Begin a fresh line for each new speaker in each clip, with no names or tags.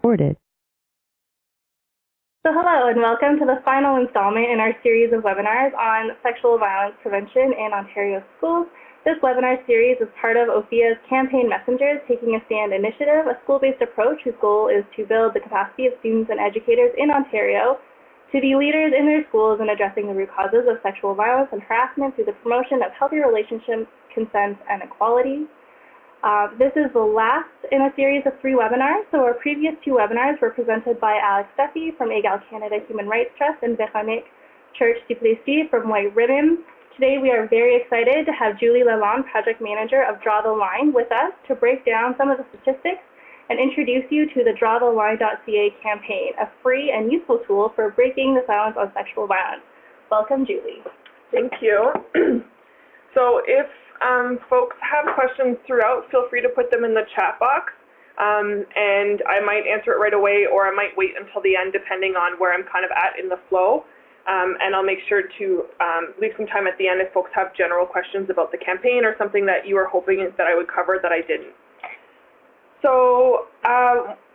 recorded.
So hello and welcome to the final installment in our series of webinars on sexual violence prevention in Ontario schools. This webinar series is part of OFIA's Campaign Messengers Taking a Stand initiative, a school-based approach whose goal is to build the capacity of students and educators in Ontario to be leaders in their schools in addressing the root causes of sexual violence and harassment through the promotion of healthy relationships, consent, and equality. This is the last in a series of 3 webinars. So our previous 2 webinars were presented by Alex Duffy from Egal Canada Human Rights Trust and Véronique Church-Duplessis from White Ribbon. Today we are very excited to have Julie Lalonde, Project Manager of Draw-The-Line, with us to break down some of the statistics and introduce you to the Draw-The-Line.ca campaign, a free and useful tool for breaking the silence on sexual violence. Welcome, Julie.
Thank you. So if folks have questions throughout, feel free to put them in the chat box, and I might answer it right away, or I might wait until the end depending on where I'm kind of at in the flow. And I'll make sure to leave some time at the end if folks have general questions about the campaign or something that you are hoping that I would cover that I didn't. So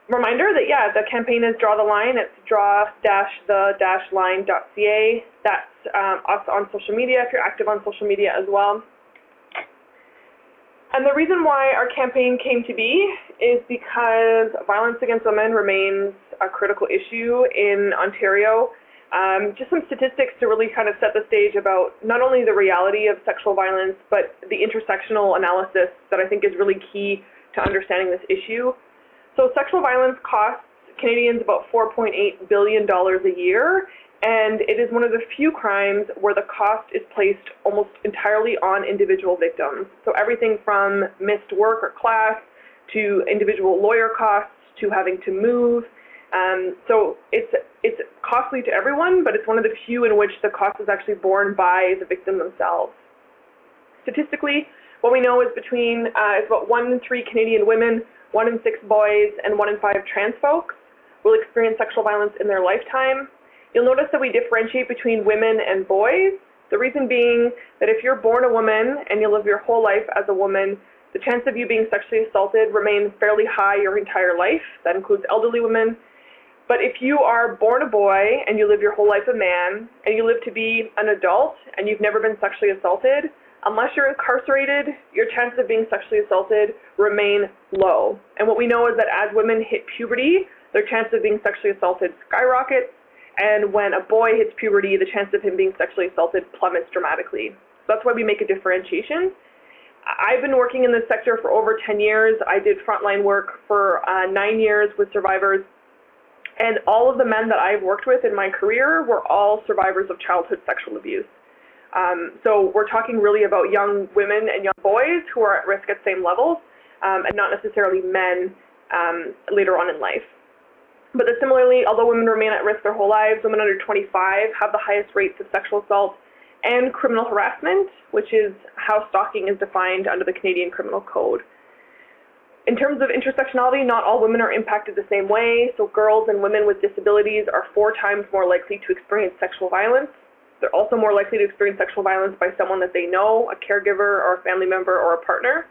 reminder that, yeah, the campaign is Draw the Line. It's draw-the-line.ca. That's us on social media if you're active on social media as well. And the reason why our campaign came to be is because violence against women remains a critical issue in Ontario. Just some statistics to really kind of set the stage about not only the reality of sexual violence, but the intersectional analysis that I think is really key to understanding this issue. So sexual violence costs Canadians about $4.8 billion a year, and it is one of the few crimes where the cost is placed almost entirely on individual victims. So everything from missed work or class to individual lawyer costs to having to move. So it's costly to everyone, but it's one of the few in which the cost is actually borne by the victim themselves. Statistically, what we know is it's about 1 in 3 Canadian women, 1 in 6 boys, and 1 in 5 trans folks will experience sexual violence in their lifetime. You'll notice that we differentiate between women and boys. The reason being that if you're born a woman and you live your whole life as a woman, the chance of you being sexually assaulted remains fairly high your entire life. That includes elderly women. But if you are born a boy and you live your whole life a man and you live to be an adult and you've never been sexually assaulted, unless you're incarcerated, your chances of being sexually assaulted remain low. And what we know is that as women hit puberty, their chance of being sexually assaulted skyrockets. And when a boy hits puberty, the chance of him being sexually assaulted plummets dramatically. So that's why we make a differentiation. I've been working in this sector for over 10 years. I did frontline work for 9 years with survivors. And all of the men that I've worked with in my career were all survivors of childhood sexual abuse. So we're talking really about young women and young boys who are at risk at same levels, and not necessarily men later on in life. But similarly, although women remain at risk their whole lives, women under 25 have the highest rates of sexual assault and criminal harassment, which is how stalking is defined under the Canadian Criminal Code. In terms of intersectionality, not all women are impacted the same way, so girls and women with disabilities are 4 times more likely to experience sexual violence. They're also more likely to experience sexual violence by someone that they know, a caregiver or a family member or a partner.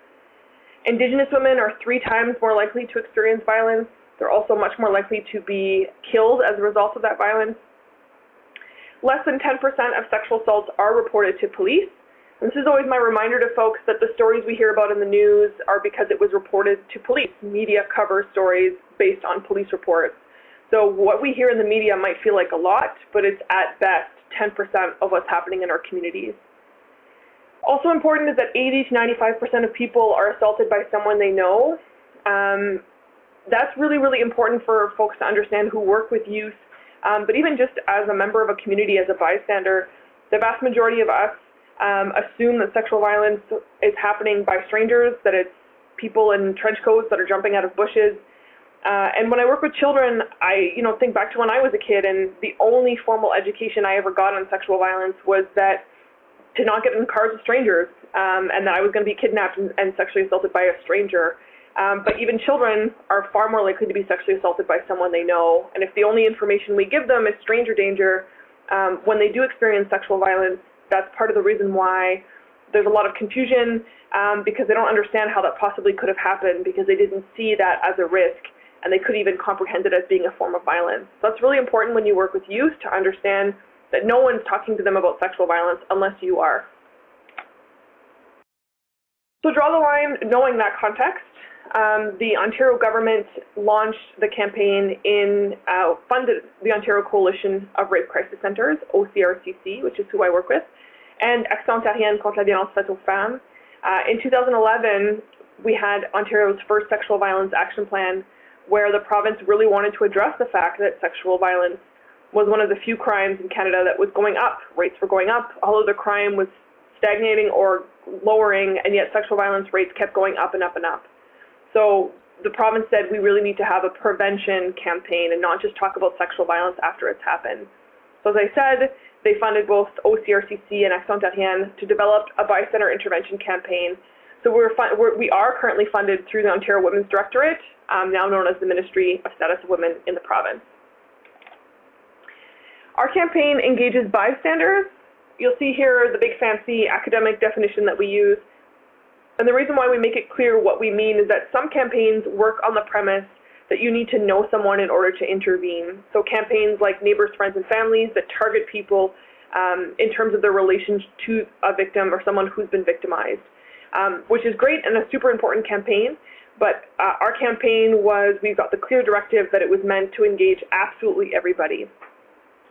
Indigenous women are 3 times more likely to experience violence. They're also much more likely to be killed as a result of that violence. Less than 10% of sexual assaults are reported to police. And this is always my reminder to folks that the stories we hear about in the news are because it was reported to police. Media covers stories based on police reports. So what we hear in the media might feel like a lot, but it's at best 10% of what's happening in our communities. Also important is that 80 to 95% of people are assaulted by someone they know. That's really, really important for folks to understand who work with youth. But even just as a member of a community, as a bystander, the vast majority of us assume that sexual violence is happening by strangers, that it's people in trench coats that are jumping out of bushes. And when I work with children, I think back to when I was a kid, and the only formal education I ever got on sexual violence was that to not get in cars with strangers, and that I was going to be kidnapped and sexually assaulted by a stranger. But even children are far more likely to be sexually assaulted by someone they know. And if the only information we give them is stranger danger, when they do experience sexual violence, that's part of the reason why there's a lot of confusion, because they don't understand how that possibly could have happened, because they didn't see that as a risk and they could even comprehend it as being a form of violence. So it's really important when you work with youth to understand that no one's talking to them about sexual violence unless you are. So draw the line knowing that context. The Ontario government launched the campaign funded the Ontario Coalition of Rape Crisis Centres, OCRCC, which is who I work with, and Action ontarienne contre la violence faite aux femmes. In 2011, we had Ontario's first sexual violence action plan, where the province really wanted to address the fact that sexual violence was one of the few crimes in Canada that was going up. Rates were going up, although the crime was stagnating or lowering, and yet sexual violence rates kept going up and up and up. So the province said we really need to have a prevention campaign and not just talk about sexual violence after it's happened. So as I said, they funded both OCRCC and Action ontarienne to develop a bystander intervention campaign. So we are currently funded through the Ontario Women's Directorate, now known as the Ministry of Status of Women in the province. Our campaign engages bystanders. You'll see here the big fancy academic definition that we use. And the reason why we make it clear what we mean is that some campaigns work on the premise that you need to know someone in order to intervene. So campaigns like Neighbors, Friends, and Families that target people in terms of their relation to a victim or someone who's been victimized, which is great and a super important campaign. But our campaign we got the clear directive that it was meant to engage absolutely everybody.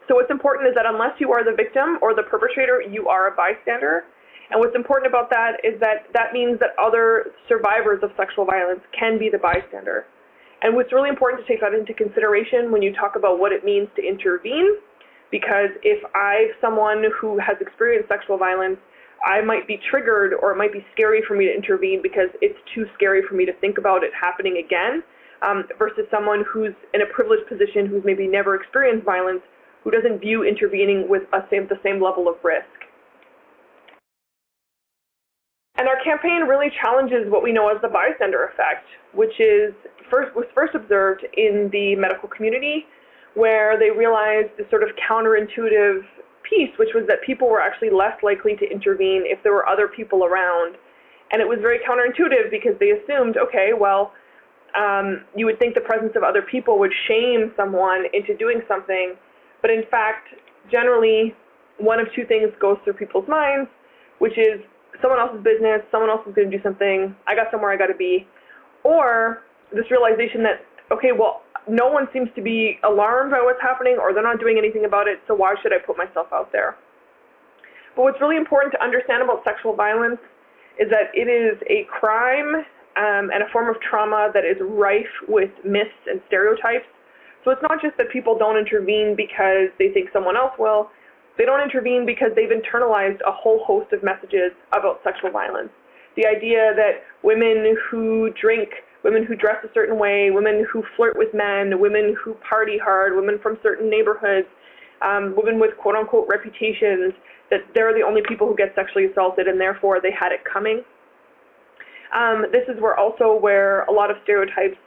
So what's important is that unless you are the victim or the perpetrator, you are a bystander. And what's important about that is that means that other survivors of sexual violence can be the bystander. And what's really important to take that into consideration when you talk about what it means to intervene, because if I'm someone who has experienced sexual violence, I might be triggered, or it might be scary for me to intervene because it's too scary for me to think about it happening again, versus someone who's in a privileged position, who's maybe never experienced violence, who doesn't view intervening with the same level of risk. And our campaign really challenges what we know as the bystander effect, which was first observed in the medical community, where they realized the sort of counterintuitive piece, which was that people were actually less likely to intervene if there were other people around. And it was very counterintuitive because they assumed, okay, well, you would think the presence of other people would shame someone into doing something. But in fact, generally, one of two things goes through people's minds, which is someone else's business, someone else is going to do something, I got somewhere I got to be. Or this realization that, okay, well, no one seems to be alarmed by what's happening, or they're not doing anything about it, so why should I put myself out there? But what's really important to understand about sexual violence is that it is a crime and a form of trauma that is rife with myths and stereotypes. So it's not just that people don't intervene because they think someone else will. They don't intervene because they've internalized a whole host of messages about sexual violence. The idea that women who drink, women who dress a certain way, women who flirt with men, women who party hard, women from certain neighborhoods, women with quote-unquote reputations, that they're the only people who get sexually assaulted and therefore they had it coming. This is where a lot of stereotypes,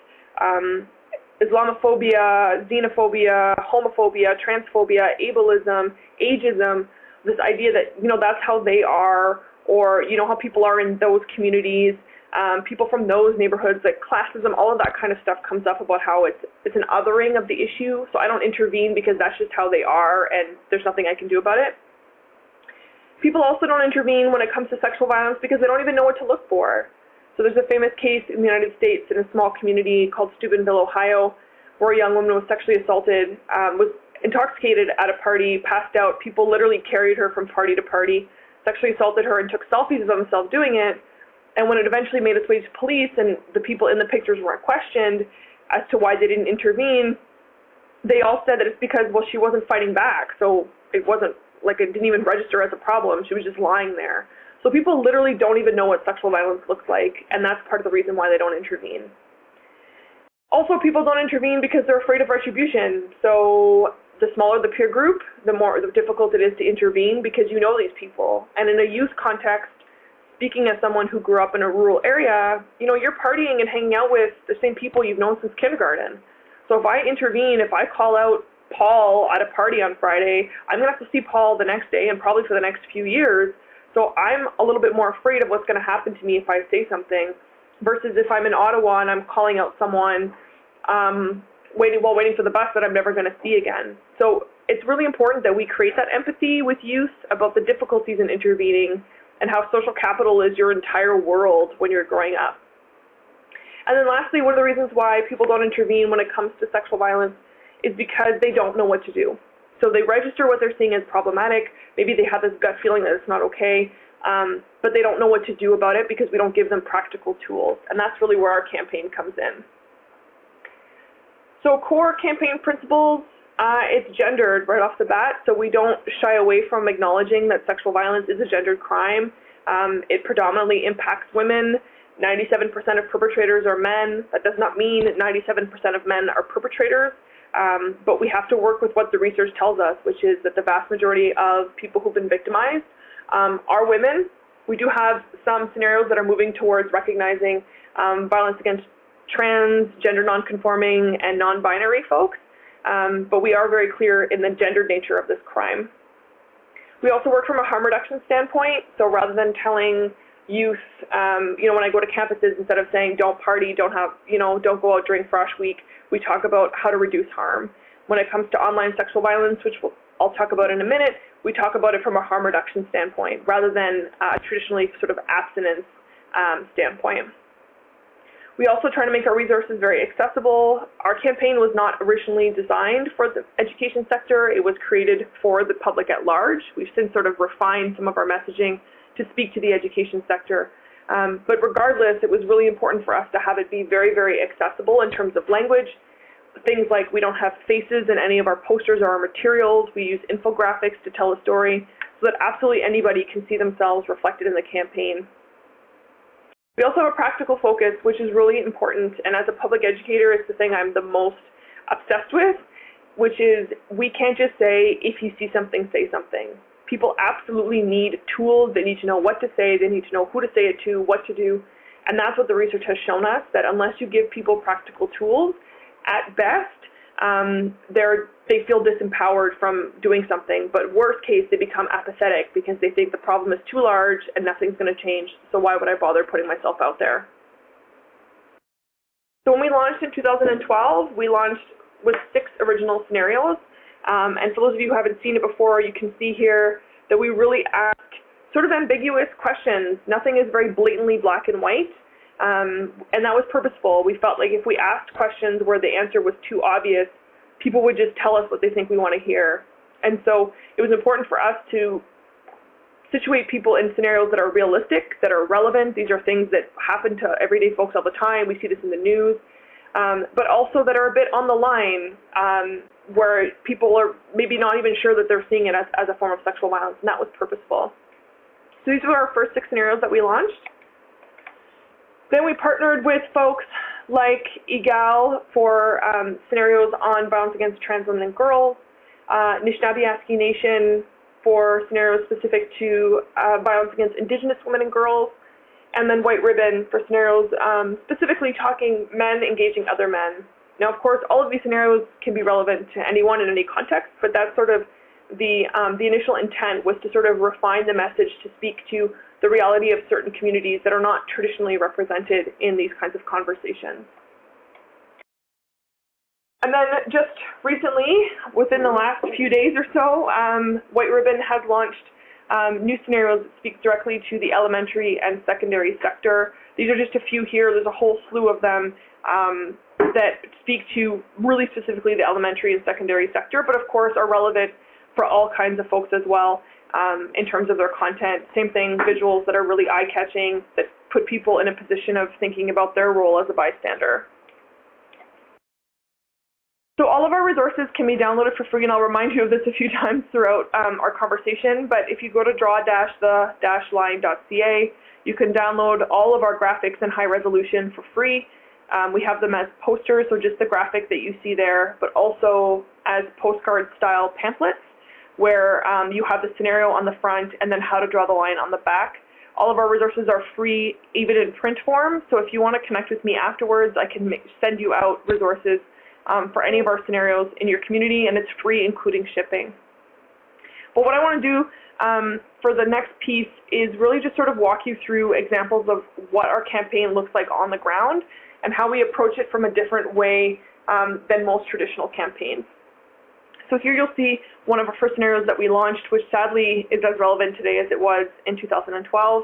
Islamophobia, xenophobia, homophobia, transphobia, ableism, ageism, this idea that, that's how they are, or, how people are in those communities, people from those neighborhoods, like classism, all of that kind of stuff comes up about how it's an othering of the issue, so I don't intervene because that's just how they are and there's nothing I can do about it. People also don't intervene when it comes to sexual violence because they don't even know what to look for. So there's a famous case in the United States in a small community called Steubenville, Ohio, where a young woman was sexually assaulted, was intoxicated at a party, passed out. People literally carried her from party to party, sexually assaulted her, and took selfies of themselves doing it. And when it eventually made its way to police and the people in the pictures weren't questioned as to why they didn't intervene, they all said that it's because, well, she wasn't fighting back. So it wasn't like it didn't even register as a problem. She was just lying there. So people literally don't even know what sexual violence looks like, and that's part of the reason why they don't intervene. Also, people don't intervene because they're afraid of retribution. So the smaller the peer group, the more difficult it is to intervene because you know these people. And in a youth context, speaking as someone who grew up in a rural area, you're partying and hanging out with the same people you've known since kindergarten. So if I intervene, if I call out Paul at a party on Friday, I'm going to have to see Paul the next day and probably for the next few years. So I'm a little bit more afraid of what's going to happen to me if I say something, versus if I'm in Ottawa and I'm calling out someone waiting for the bus that I'm never going to see again. So it's really important that we create that empathy with youth about the difficulties in intervening and how social capital is your entire world when you're growing up. And then lastly, one of the reasons why people don't intervene when it comes to sexual violence is because they don't know what to do. So they register what they're seeing as problematic. Maybe they have this gut feeling that it's not okay, but they don't know what to do about it because we don't give them practical tools. And that's really where our campaign comes in. So core campaign principles, it's gendered right off the bat, so we don't shy away from acknowledging that sexual violence is a gendered crime. It predominantly impacts women. 97% of perpetrators are men. That does not mean 97% of men are perpetrators, but we have to work with what the research tells us, which is that the vast majority of people who've been victimized are women. We do have some scenarios that are moving towards recognizing violence against trans, gender nonconforming, and non-binary folks, but we are very clear in the gendered nature of this crime. We also work from a harm reduction standpoint, so rather than telling youth, when I go to campuses, instead of saying don't party, don't go out during Frosh Week, we talk about how to reduce harm. When it comes to online sexual violence, which I'll talk about in a minute, we talk about it from a harm reduction standpoint rather than traditionally sort of abstinence standpoint. We also try to make our resources very accessible. Our campaign was not originally designed for the education sector. It was created for the public at large. We've since sort of refined some of our messaging to speak to the education sector. But regardless, it was really important for us to have it be very, very accessible in terms of language. Things like we don't have faces in any of our posters or our materials. We use infographics to tell a story so that absolutely anybody can see themselves reflected in the campaign. We also have a practical focus, which is really important, and as a public educator, it's the thing I'm the most obsessed with, which is we can't just say, if you see something, say something. People absolutely need tools. They need to know what to say. They need to know who to say it to, what to do, and that's what the research has shown us, that unless you give people practical tools, at best, they feel disempowered from doing something, but worst case, they become apathetic because they think the problem is too large and nothing's going to change, so why would I bother putting myself out there? So when we launched in 2012, we launched with 6 original scenarios, and for those of you who haven't seen it before, you can see here that we really ask sort of ambiguous questions. Nothing is very blatantly black and white, and that was purposeful. We felt like if we asked questions where the answer was too obvious, people would just tell us what they think we want to hear. And so it was important for us to situate people in scenarios that are realistic, that are relevant. These are things that happen to everyday folks all the time. We see this in the news, but also that are a bit on the line, where people are maybe not even sure that they're seeing it as a form of sexual violence, and that was purposeful. So these were our first 6 scenarios that we launched. Then we partnered with folks like EGAL for scenarios on violence against trans women and girls, Anishinaabe Nation for scenarios specific to violence against Indigenous women and girls, and then White Ribbon for scenarios specifically talking men engaging other men. Now, of course, all of these scenarios can be relevant to anyone in any context, but that's sort of the initial intent, was to sort of refine the message to speak to the reality of certain communities that are not traditionally represented in these kinds of conversations. And then just recently, within the last few days or so, White Ribbon has launched new scenarios that speak directly to the elementary and secondary sector. These are just a few here. There's a whole slew of them that speak to really specifically the elementary and secondary sector, but of course are relevant for all kinds of folks as well. In terms of their content. Same thing, visuals that are really eye-catching, that put people in a position of thinking about their role as a bystander. So all of our resources can be downloaded for free, and I'll remind you of this a few times throughout our conversation, but if you go to draw-the-line.ca, you can download all of our graphics in high resolution for free. We have them as posters, so just the graphic that you see there, but also as postcard-style pamphlets, where you have the scenario on the front and then how to draw the line on the back. All of our resources are free, even in print form, so if you want to connect with me afterwards, I can send you out resources for any of our scenarios in your community, and it's free, including shipping. But what I want to do for the next piece is really just sort of walk you through examples of what our campaign looks like on the ground and how we approach it from a different way than most traditional campaigns. So here you'll see one of our first scenarios that we launched, which sadly is as relevant today as it was in 2012,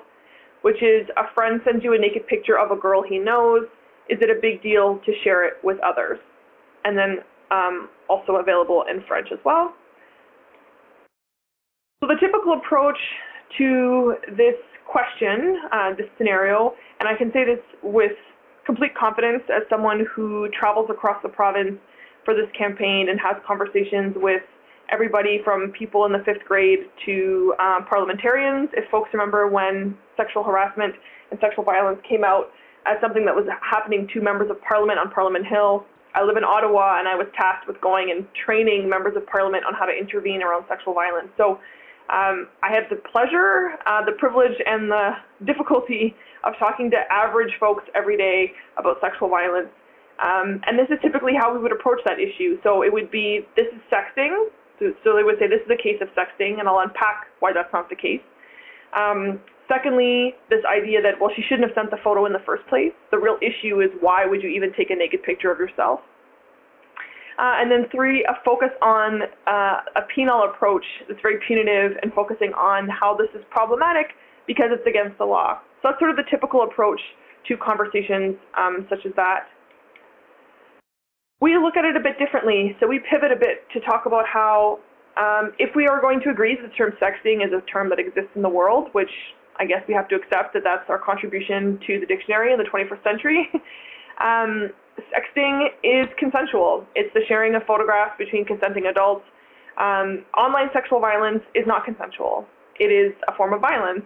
which is a friend sends you a naked picture of a girl he knows. Is it a big deal to share it with others? And then also available in French as well. So the typical approach to this question, this scenario, and I can say this with complete confidence as someone who travels across the province for this campaign and has conversations with everybody from people in the 5th grade to parliamentarians. If folks remember when sexual harassment and sexual violence came out as something that was happening to members of parliament on Parliament Hill, I live in Ottawa, and I was tasked with going and training members of parliament on how to intervene around sexual violence. So I had the pleasure, the privilege, and the difficulty of talking to average folks every day about sexual violence. And this is typically how we would approach that issue. So it would be, this is sexting. So they would say, this is a case of sexting, and I'll unpack why that's not the case. Secondly, this idea that, well, she shouldn't have sent the photo in the first place. The real issue is, why would you even take a naked picture of yourself? And then 3, a focus on a penal approach that's very punitive and focusing on how this is problematic because it's against the law. So that's sort of the typical approach to conversations such as that. We look at it a bit differently, so we pivot a bit to talk about how if we are going to agree that the term sexting is a term that exists in the world, which I guess we have to accept that that's our contribution to the dictionary in the 21st century, sexting is consensual. It's the sharing of photographs between consenting adults. Online sexual violence is not consensual. It is a form of violence,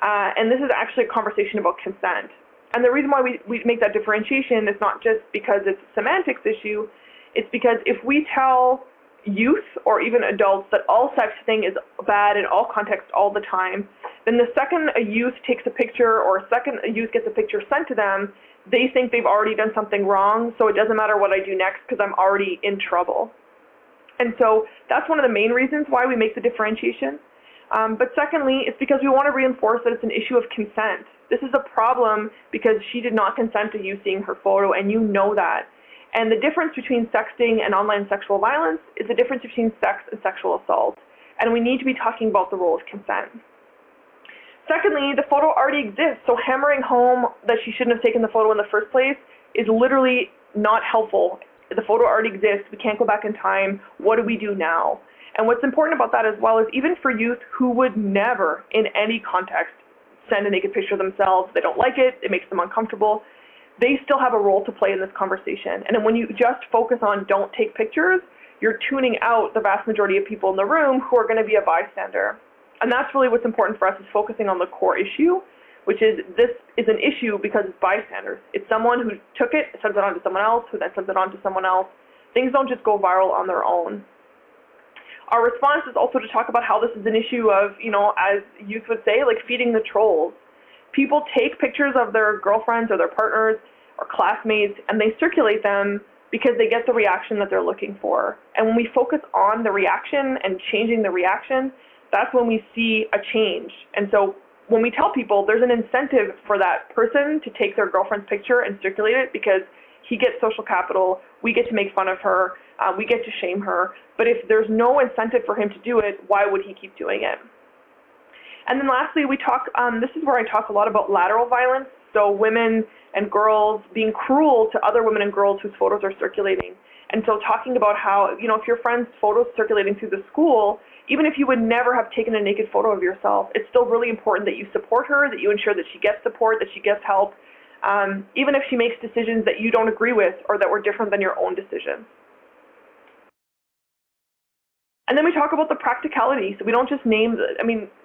and this is actually a conversation about consent. And the reason why we make that differentiation is not just because it's a semantics issue, it's because if we tell youth or even adults that all sexting is bad in all contexts all the time, then the second a youth takes a picture or a second a youth gets a picture sent to them, they think they've already done something wrong, so it doesn't matter what I do next because I'm already in trouble. And so that's one of the main reasons why we make the differentiation. But secondly, it's because we want to reinforce that it's an issue of consent. This is a problem because she did not consent to you seeing her photo, and you know that. And the difference between sexting and online sexual violence is the difference between sex and sexual assault. And we need to be talking about the role of consent. Secondly, the photo already exists, so hammering home that she shouldn't have taken the photo in the first place is literally not helpful. The photo already exists. We can't go back in time. What do we do now? And what's important about that as well is even for youth who would never, in any context, send a naked picture of themselves, they don't like it, it makes them uncomfortable, they still have a role to play in this conversation. And then when you just focus on don't take pictures, you're tuning out the vast majority of people in the room who are going to be a bystander. And that's really what's important for us, is focusing on the core issue, which is this is an issue because it's bystanders. It's someone who took it, sends it on to someone else, who then sends it on to someone else. Things don't just go viral on their own. Our response is also to talk about how this is an issue of, as youth would say, like feeding the trolls. People take pictures of their girlfriends or their partners or classmates, and they circulate them because they get the reaction that they're looking for. And when we focus on the reaction and changing the reaction, that's when we see a change. And so when we tell people, there's an incentive for that person to take their girlfriend's picture and circulate it because he gets social capital, we get to make fun of her, we get to shame her. But if there's no incentive for him to do it, why would he keep doing it? And then lastly, we talk, this is where I talk a lot about lateral violence, so women and girls being cruel to other women and girls whose photos are circulating. And so talking about how, if your friend's photo's circulating through the school, even if you would never have taken a naked photo of yourself, it's still really important that you support her, that you ensure that she gets support, that she gets help, even if she makes decisions that you don't agree with or that were different than your own decisions. And then we talk about the practicality. So we don't just name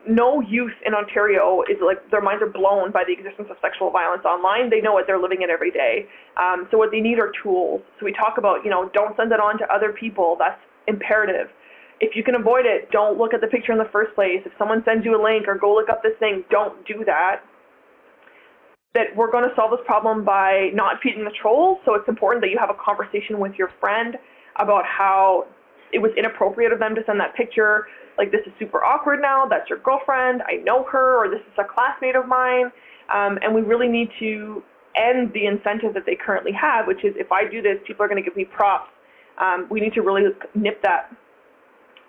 no youth in Ontario is like, their minds are blown by the existence of sexual violence online. They know it, they're living it every day. So what they need are tools. So we talk about, don't send it on to other people. That's imperative. If you can avoid it, don't look at the picture in the first place. If someone sends you a link or go look up this thing, don't do that. That we're going to solve this problem by not feeding the trolls. So it's important that you have a conversation with your friend about how it was inappropriate of them to send that picture. Like, this is super awkward now. That's your girlfriend. I know her, or this is a classmate of mine. And we really need to end the incentive that they currently have, which is if I do this, people are going to give me props. We need to really nip that.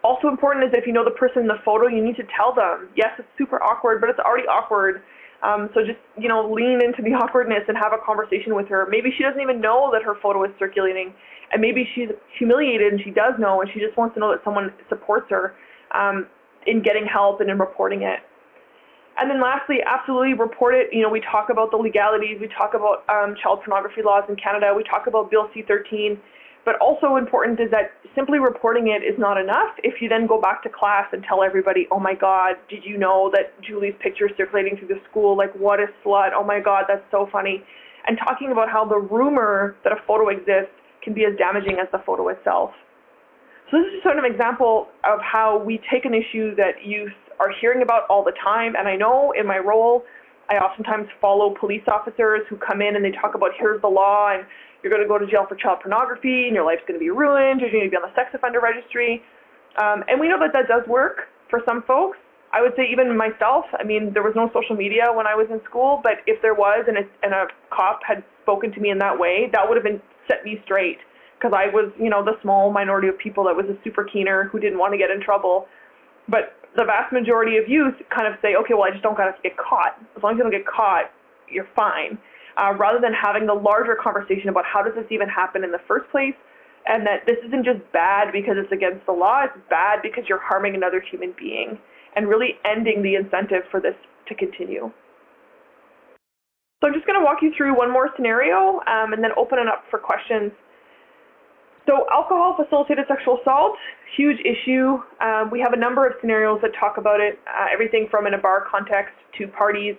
Also important is that if you know the person in the photo, you need to tell them, yes, it's super awkward, but it's already awkward. So just, lean into the awkwardness and have a conversation with her. Maybe she doesn't even know that her photo is circulating, and maybe she's humiliated and she does know, and she just wants to know that someone supports her in getting help and in reporting it. And then lastly, absolutely report it. We talk about the legalities. We talk about child pornography laws in Canada. We talk about Bill C-13. But also important is that simply reporting it is not enough. If you then go back to class and tell everybody, oh my God, did you know that Julie's picture is circulating through the school? Like, what a slut. Oh my God, that's so funny. And talking about how the rumor that a photo exists can be as damaging as the photo itself. So this is sort of an example of how we take an issue that youth are hearing about all the time. And I know in my role, I oftentimes follow police officers who come in and they talk about, here's the law, and you're going to go to jail for child pornography, and your life's going to be ruined, you're going to be on the sex offender registry. And we know that that does work for some folks. I would say even myself, there was no social media when I was in school, but if there was and a cop had spoken to me in that way, that would have set me straight, because I was, the small minority of people that was a super keener who didn't want to get in trouble. But the vast majority of youth kind of say, okay, well, I just don't got to get caught. As long as you don't get caught, you're fine. Rather than having the larger conversation about how does this even happen in the first place, and that this isn't just bad because it's against the law, it's bad because you're harming another human being, and really ending the incentive for this to continue. So I'm just going to walk you through one more scenario and then open it up for questions. So alcohol-facilitated sexual assault, huge issue. We have a number of scenarios that talk about it, everything from in a bar context to parties.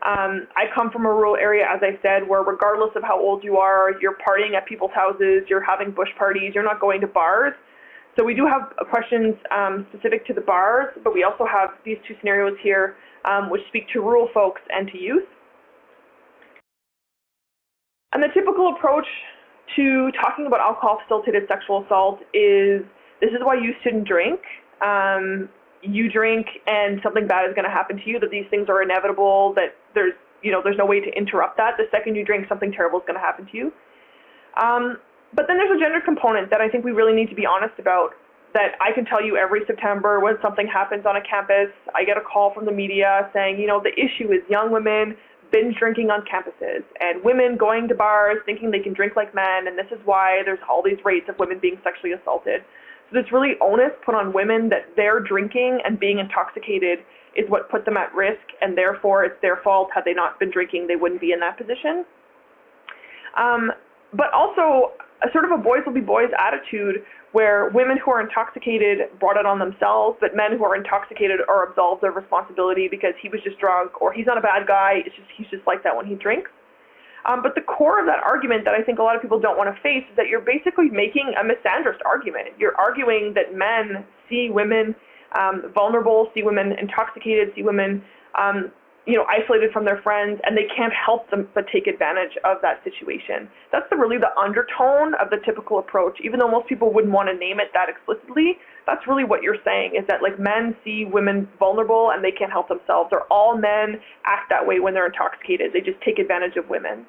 I come from a rural area, as I said, where regardless of how old you are, you're partying at people's houses, you're having bush parties, you're not going to bars. So we do have questions specific to the bars, but we also have these two scenarios here which speak to rural folks and to youth. And the typical approach to talking about alcohol-facilitated sexual assault is, this is why you shouldn't drink. You drink and something bad is going to happen to you, that these things are inevitable, that there's no way to interrupt that. The second you drink, something terrible is going to happen to you. But then there's a gender component that I think we really need to be honest about, that I can tell you every September when something happens on a campus, I get a call from the media saying, the issue is young women binge drinking on campuses and women going to bars thinking they can drink like men, and this is why there's all these rates of women being sexually assaulted. So there's really onus put on women that their drinking and being intoxicated is what put them at risk, and therefore it's their fault. Had they not been drinking, they wouldn't be in that position. But also a sort of a boys will be boys attitude, where women who are intoxicated brought it on themselves, but men who are intoxicated are absolved of responsibility because he was just drunk, or he's not a bad guy, he's just like that when he drinks. But the core of that argument that I think a lot of people don't want to face is that you're basically making a misandrist argument. You're arguing that men see women vulnerable, see women intoxicated, see women isolated from their friends, and they can't help them but take advantage of that situation. That's really the undertone of the typical approach. Even though most people wouldn't want to name it that explicitly, that's really what you're saying, is that men see women vulnerable and they can't help themselves, or all men act that way when they're intoxicated. They just take advantage of women.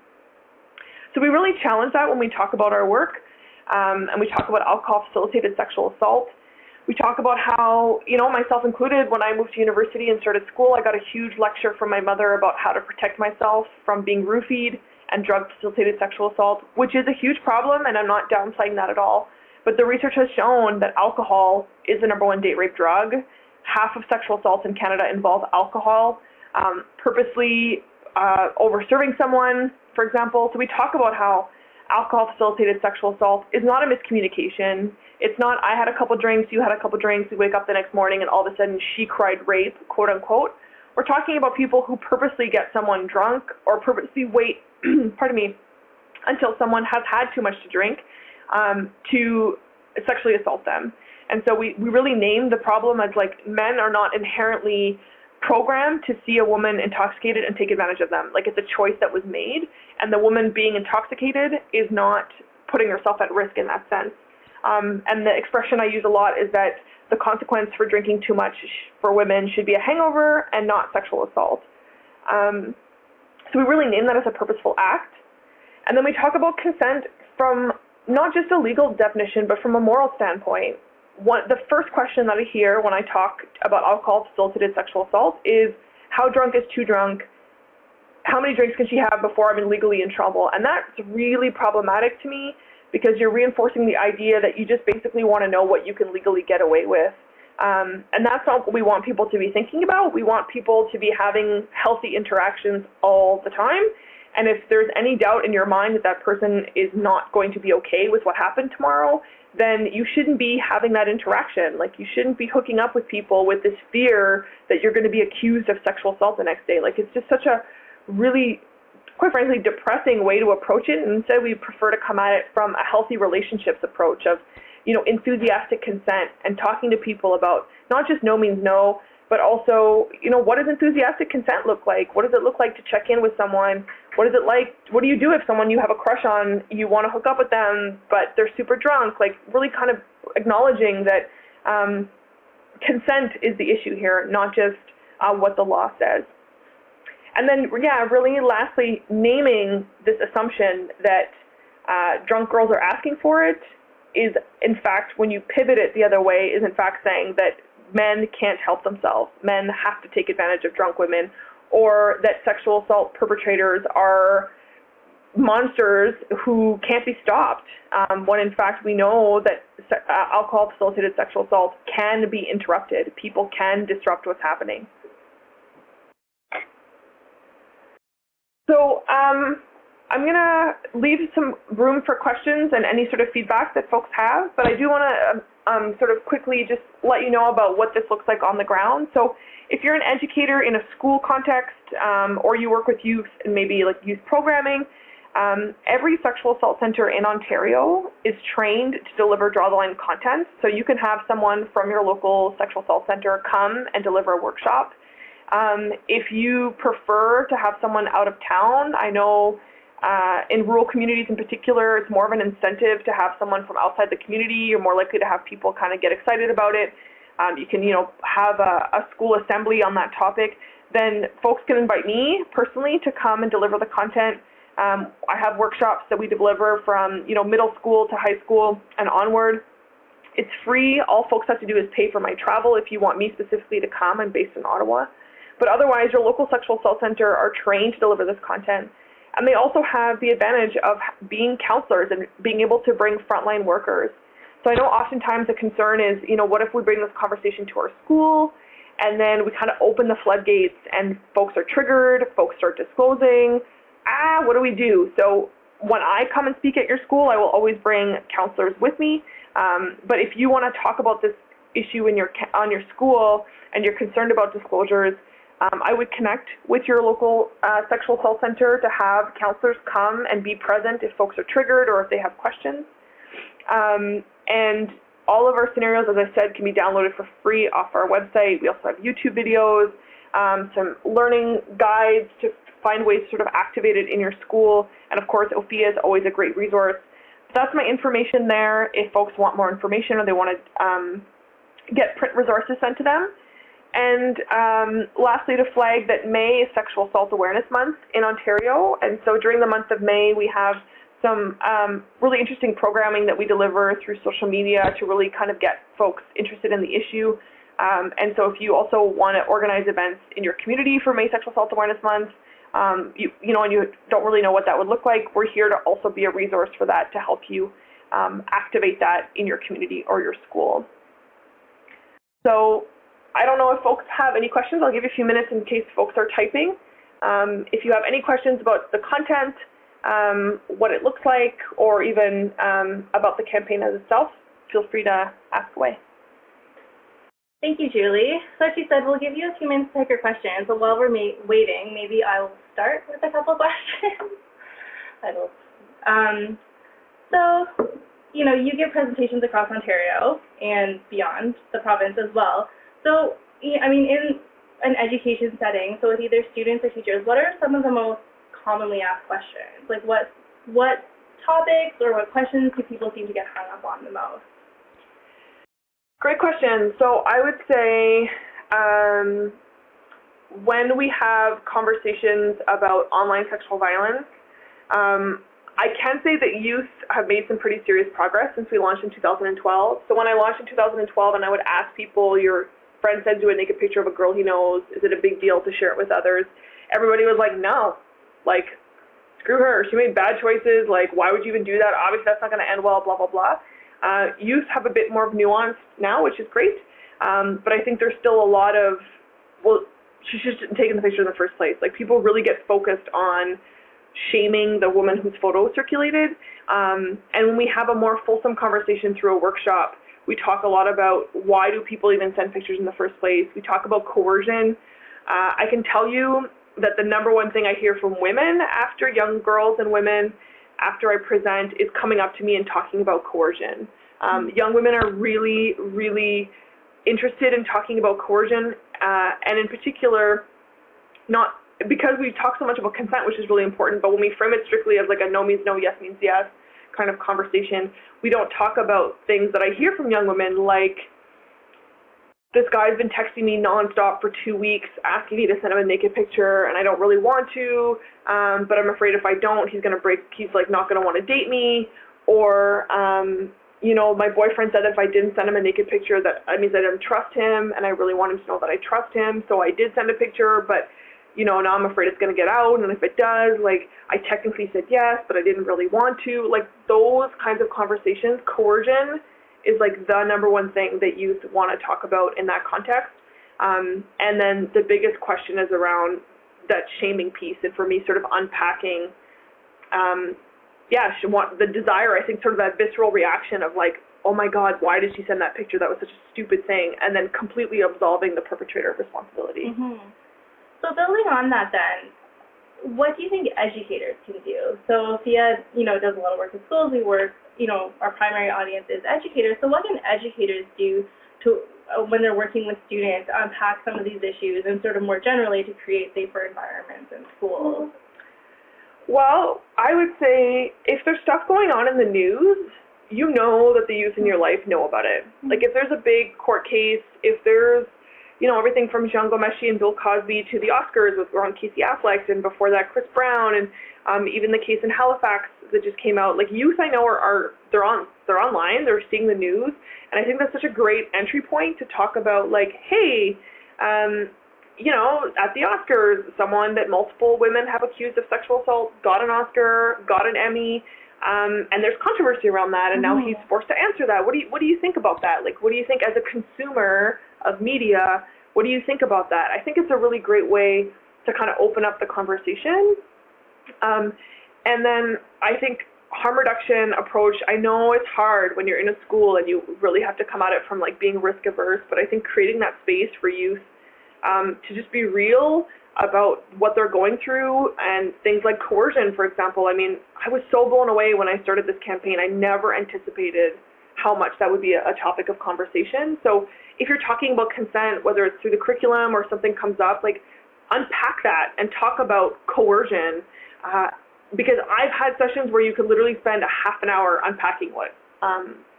So we really challenge that when we talk about our work, and we talk about alcohol-facilitated sexual assault. We talk about how, myself included, when I moved to university and started school, I got a huge lecture from my mother about how to protect myself from being roofied and drug-facilitated sexual assault, which is a huge problem, and I'm not downplaying that at all. But the research has shown that alcohol is the #1 date rape drug. Half of sexual assaults in Canada involve alcohol, purposely over-serving someone, for example. So we talk about how alcohol-facilitated sexual assault is not a miscommunication. It's not, I had a couple drinks, you had a couple drinks, we wake up the next morning and all of a sudden she cried rape, quote unquote. We're talking about people who purposely get someone drunk or purposely wait, pardon me, until someone has had too much to drink to sexually assault them. And so we really name the problem as men are not inherently programmed to see a woman intoxicated and take advantage of them. It's a choice that was made, and the woman being intoxicated is not putting herself at risk in that sense. And the expression I use a lot is that the consequence for drinking too much for women should be a hangover and not sexual assault. So we really name that as a purposeful act. And then we talk about consent from not just a legal definition, but from a moral standpoint. The first question that I hear when I talk about alcohol-facilitated sexual assault is, how drunk is too drunk? How many drinks can she have before I'm legally in trouble? And that's really problematic to me, because you're reinforcing the idea that you just basically want to know what you can legally get away with. And that's not what we want people to be thinking about. We want people to be having healthy interactions all the time. And if there's any doubt in your mind that that person is not going to be okay with what happened tomorrow, then you shouldn't be having that interaction. Like, you shouldn't be hooking up with people with this fear that you're going to be accused of sexual assault the next day. Like, it's just such a really, quite frankly, depressing way to approach it. And instead, we prefer to come at it from a healthy relationships approach of, enthusiastic consent, and talking to people about not just no means no, but also, what does enthusiastic consent look like? What does it look like to check in with someone? What is it like? What do you do if someone you have a crush on, you want to hook up with them, but they're super drunk? Like, really kind of acknowledging that consent is the issue here, not just what the law says. And then, really lastly, naming this assumption that drunk girls are asking for it is, in fact, when you pivot it the other way, is in fact saying that men can't help themselves. Men have to take advantage of drunk women, or that sexual assault perpetrators are monsters who can't be stopped, when in fact we know that alcohol-facilitated sexual assault can be interrupted. People can disrupt what's happening. So I'm going to leave some room for questions and any sort of feedback that folks have, but I do want to sort of quickly just let you know about what this looks like on the ground. So if you're an educator in a school context, or you work with youth and maybe like youth programming, every sexual assault center in Ontario is trained to deliver draw-the-line content. So you can have someone from your local sexual assault center come and deliver a workshop. If you prefer to have someone out of town, I know in rural communities in particular, it's more of an incentive to have someone from outside the community. You're more likely to have people kind of get excited about it. You can, have a school assembly on that topic. Then folks can invite me personally to come and deliver the content. I have workshops that we deliver from, middle school to high school and onward. It's free. All folks have to do is pay for my travel if you want me specifically to come. I'm based in Ottawa. But otherwise, your local sexual assault center are trained to deliver this content. And they also have the advantage of being counselors and being able to bring frontline workers. So I know oftentimes the concern is, what if we bring this conversation to our school and then we kind of open the floodgates and folks are triggered, folks start disclosing, what do we do? So when I come and speak at your school, I will always bring counselors with me. But if you want to talk about this issue on your school and you're concerned about disclosures, I would connect with your local sexual assault center to have counselors come and be present if folks are triggered or if they have questions. And all of our scenarios, as I said, can be downloaded for free off our website. We also have YouTube videos, some learning guides to find ways to sort of activate it in your school. And of course, OFIA is always a great resource. So that's my information there if folks want more information or they want to get print resources sent to them. And lastly, to flag that May is Sexual Assault Awareness Month in Ontario. And so during the month of May, we have some really interesting programming that we deliver through social media to really kind of get folks interested in the issue. And so if you also want to organize events in your community for May Sexual Assault Awareness Month, and you don't really know what that would look like, we're here to also be a resource for that to help you activate that in your community or your school. So I don't know if folks have any questions. I'll give you a few minutes in case folks are typing. If you have any questions about the content, what it looks like, or even about the campaign as itself, feel free to ask away.
Thank you, Julie. So as she said, we'll give you a few minutes to take your questions. So while we're waiting, maybe I'll start with a couple questions. So, you give presentations across Ontario and beyond the province as well. So, in an education setting, so with either students or teachers, what are some of the most commonly asked questions? Like what topics or what questions do people seem to get hung up on the most?
Great question. So I would say when we have conversations about online sexual violence, I can say that youth have made some pretty serious progress since we launched in 2012. So when I launched in 2012 and I would ask people, your friend sends you a naked picture of a girl he knows, is it a big deal to share it with others? Everybody was like, no, like, screw her, she made bad choices, like, why would you even do that? Obviously that's not going to end well, blah, blah, blah. Youth have a bit more of nuance now, which is great, but I think there's still a lot of, well, she should have taken the picture in the first place. Like, people really get focused on shaming the woman whose photo circulated, and when we have a more fulsome conversation through a workshop, we talk a lot about why do people even send pictures in the first place. We talk about coercion. I can tell you that the number one thing I hear from women after, young girls and women, after I present, is coming up to me and talking about coercion. Young women are really, really interested in talking about coercion, and in particular, not because we talk so much about consent, which is really important, but when we frame it strictly as like a no means no, yes means yes kind of conversation, we don't talk about things that I hear from young women, like, this guy's been texting me nonstop for 2 weeks asking me to send him a naked picture, and I don't really want to, but I'm afraid if I don't, he's like not going to want to date me, or, you know, my boyfriend said that if I didn't send him a naked picture, that means I didn't trust him, and I really want him to know that I trust him, so I did send a picture, but, you know, now I'm afraid it's going to get out, and if it does, like, I technically said yes, but I didn't really want to. Like, those kinds of conversations, coercion is like the number one thing that youth want to talk about in that context. And then the biggest question is around that shaming piece, and for me, sort of unpacking, the desire, I think, sort of that visceral reaction of like, oh my God, why did she send that picture? That was such a stupid thing, and then completely absolving the perpetrator of responsibility.
Mm-hmm. So building on that then, what do you think educators can do? So Fia, does a lot of work with schools. We work, our primary audience is educators. So what can educators do to, when they're working with students, unpack some of these issues and sort of more generally to create safer environments in schools?
Well, I would say if there's stuff going on in the news, you know that the youth in your life know about it. Like, if there's a big court case, if there's everything from Jean Gomeshi and Bill Cosby to the Oscars with Casey Affleck, and before that Chris Brown, and even the case in Halifax that just came out. Like, youth I know they're online, they're seeing the news, and I think that's such a great entry point to talk about, like, hey, at the Oscars, someone that multiple women have accused of sexual assault got an Oscar, got an Emmy, and there's controversy around that, and now he's forced to answer that. What do you think about that? Like, what do you think as a consumer of media? What do you think about that? I think it's a really great way to kind of open up the conversation. And then I think harm reduction approach, I know it's hard when you're in a school and you really have to come at it from like being risk averse, but I think creating that space for youth to just be real about what they're going through, and things like coercion, for example. I mean, I was so blown away when I started this campaign. I never anticipated how much that would be a topic of conversation. So if you're talking about consent, whether it's through the curriculum or something comes up, like, unpack that and talk about coercion, because I've had sessions where you could literally spend a half an hour unpacking what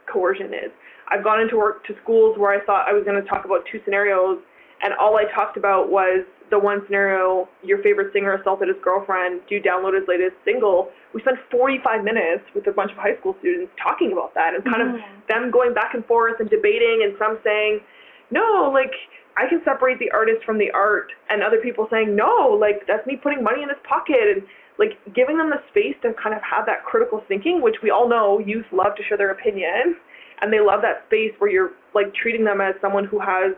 coercion is. I've gone into work to schools where I thought I was going to talk about 2 scenarios, and all I talked about was the one scenario, your favorite singer assaulted his girlfriend, do you download his latest single? We spent 45 minutes with a bunch of high school students talking about that, and kind of them going back and forth and debating, and some saying, no, like, I can separate the artist from the art, and other people saying, no, like, that's me putting money in his pocket, and like giving them the space to kind of have that critical thinking, which we all know youth love to share their opinion, and they love that space where you're like treating them as someone who has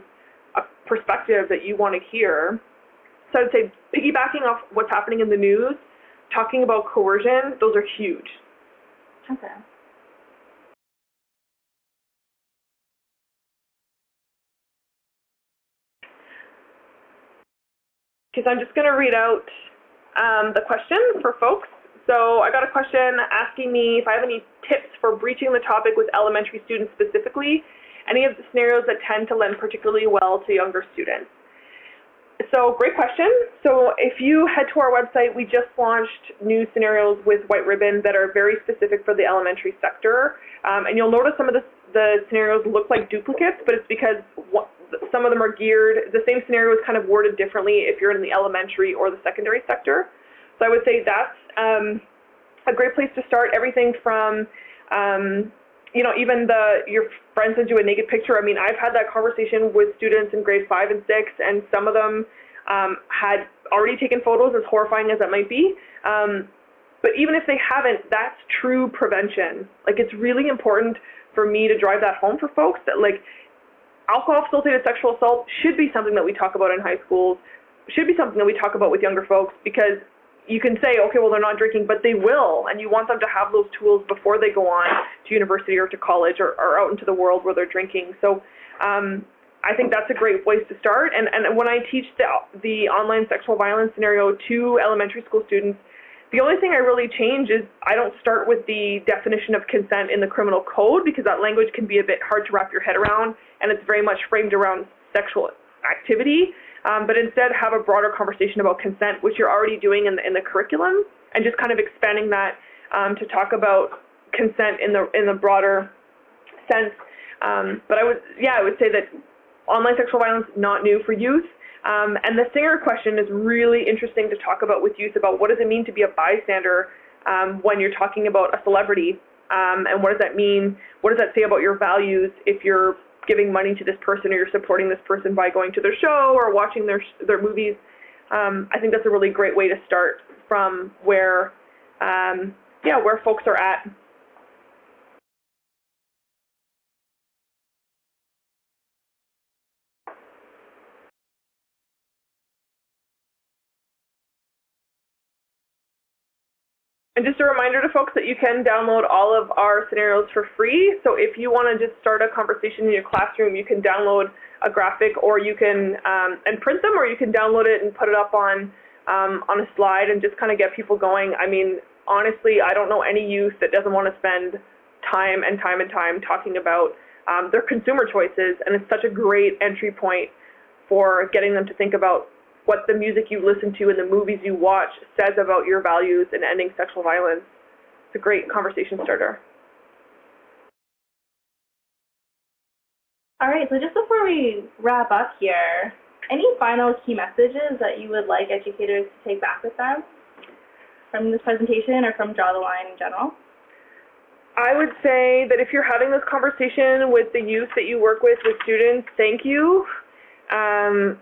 a perspective that you want to hear. So I would say, piggybacking off what's happening in the news, talking about coercion, those are huge.
Okay.
Because I'm just going to read out the question for folks. So I got a question asking me if I have any tips for breaching the topic with elementary students specifically, any of the scenarios that tend to lend particularly well to younger students. So great question. So if you head to our website, we just launched new scenarios with White Ribbon that are very specific for the elementary sector. And you'll notice some of the scenarios look like duplicates, but it's because some of them are geared, the same scenario is kind of worded differently if you're in the elementary or the secondary sector. So I would say that's a great place to start. Everything from, you know, even your friend sends you a naked picture. I mean, I've had that conversation with students in grade 5 and 6, and some of them had already taken photos, as horrifying as that might be. But even if they haven't, that's true prevention. Like, it's really important for me to drive that home for folks that, like, alcohol-facilitated sexual assault should be something that we talk about in high schools, should be something that we talk about with younger folks, because you can say, okay, well, they're not drinking, but they will, and you want them to have those tools before they go on to university or to college or out into the world where they're drinking. So I think that's a great place to start. And when I teach the online sexual violence scenario to elementary school students, the only thing I really change is I don't start with the definition of consent in the criminal code, because that language can be a bit hard to wrap your head around, and it's very much framed around sexual activity, but instead have a broader conversation about consent, which you're already doing in the curriculum, and just kind of expanding that to talk about consent in the broader sense. But I would say that online sexual violence, not new for youth. And the singer question is really interesting to talk about with youth, about what does it mean to be a bystander when you're talking about a celebrity, and what does that mean? What does that say about your values if you're giving money to this person or you're supporting this person by going to their show or watching their movies? I think that's a really great way to start from where folks are at. And just a reminder to folks that you can download all of our scenarios for free. So if you want to just start a conversation in your classroom, you can download a graphic, or you can and print them, or you can download it and put it up on a slide and just kind of get people going. I mean, honestly, I don't know any youth that doesn't want to spend time and time talking about their consumer choices, and it's such a great entry point for getting them to think about what the music you listen to and the movies you watch says about your values and ending sexual violence. It's a great conversation starter.
All right, so just before we wrap up here, any final key messages that you would like educators to take back with them from this presentation or from Draw the Line in general?
I would say that if you're having this conversation with the youth that you work with students, thank you.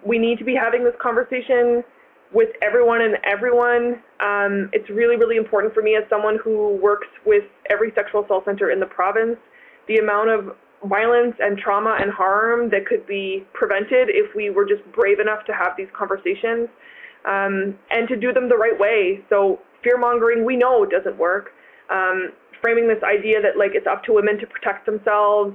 We need to be having this conversation with everyone and everyone. It's really, really important for me, as someone who works with every sexual assault center in the province, the amount of violence and trauma and harm that could be prevented if we were just brave enough to have these conversations, and to do them the right way. So fear-mongering, we know it doesn't work. Framing this idea that, like, it's up to women to protect themselves,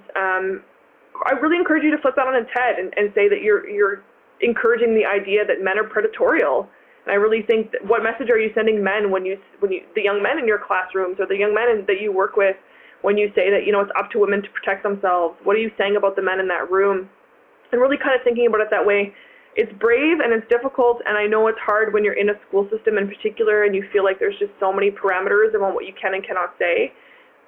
I really encourage you to flip that on its head and say that you're encouraging the idea that men are predatorial. And I really think that, what message are you sending men when you the young men in your classrooms, or the young men that you work with, when you say that, you know, it's up to women to protect themselves? What are you saying about the men in that room? And really kind of thinking about it that way. It's brave and it's difficult, and I know it's hard when you're in a school system in particular and you feel like there's just so many parameters around what you can and cannot say.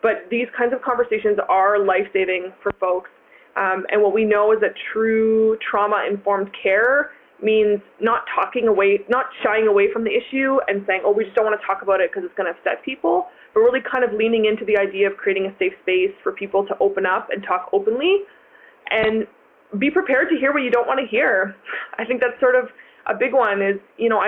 But these kinds of conversations are life-saving for folks. And what we know is that true trauma-informed care means not shying away from the issue and saying, oh, we just don't want to talk about it because it's going to upset people, but really kind of leaning into the idea of creating a safe space for people to open up and talk openly, and be prepared to hear what you don't want to hear. I think that's sort of a big one, is, you know,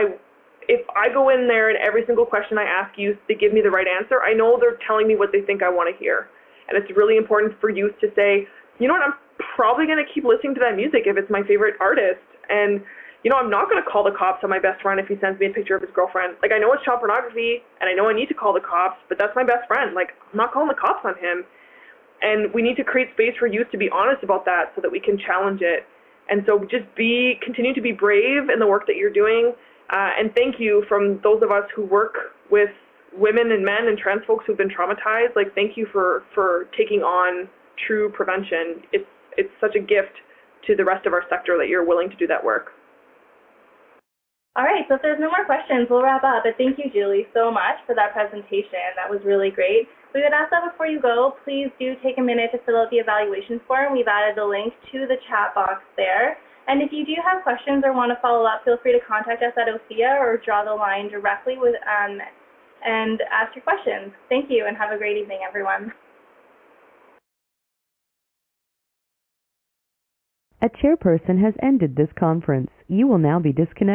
if I go in there and every single question I ask youth, they give me the right answer, I know they're telling me what they think I want to hear. And it's really important for youth to say, you know what, I'm probably going to keep listening to that music if it's my favorite artist. And, you know, I'm not going to call the cops on my best friend if he sends me a picture of his girlfriend. Like, I know it's child pornography, and I know I need to call the cops, but that's my best friend. Like, I'm not calling the cops on him. And we need to create space for youth to be honest about that so that we can challenge it. And so just continue to be brave in the work that you're doing. And thank you from those of us who work with women and men and trans folks who've been traumatized. Like, thank you for taking on true prevention. It's such a gift to the rest of our sector that you're willing to do that work.
All right, so if there's no more questions, we'll wrap up. But thank you, Julie, so much for that presentation. That was really great. We would ask that before you go, please do take a minute to fill out the evaluation form. We've added the link to the chat box there. And if you do have questions or want to follow up, feel free to contact us at OFIA or Draw the Line directly with and ask your questions. Thank you, and have a great evening, everyone.
A chairperson has ended this conference. You will now be disconnected.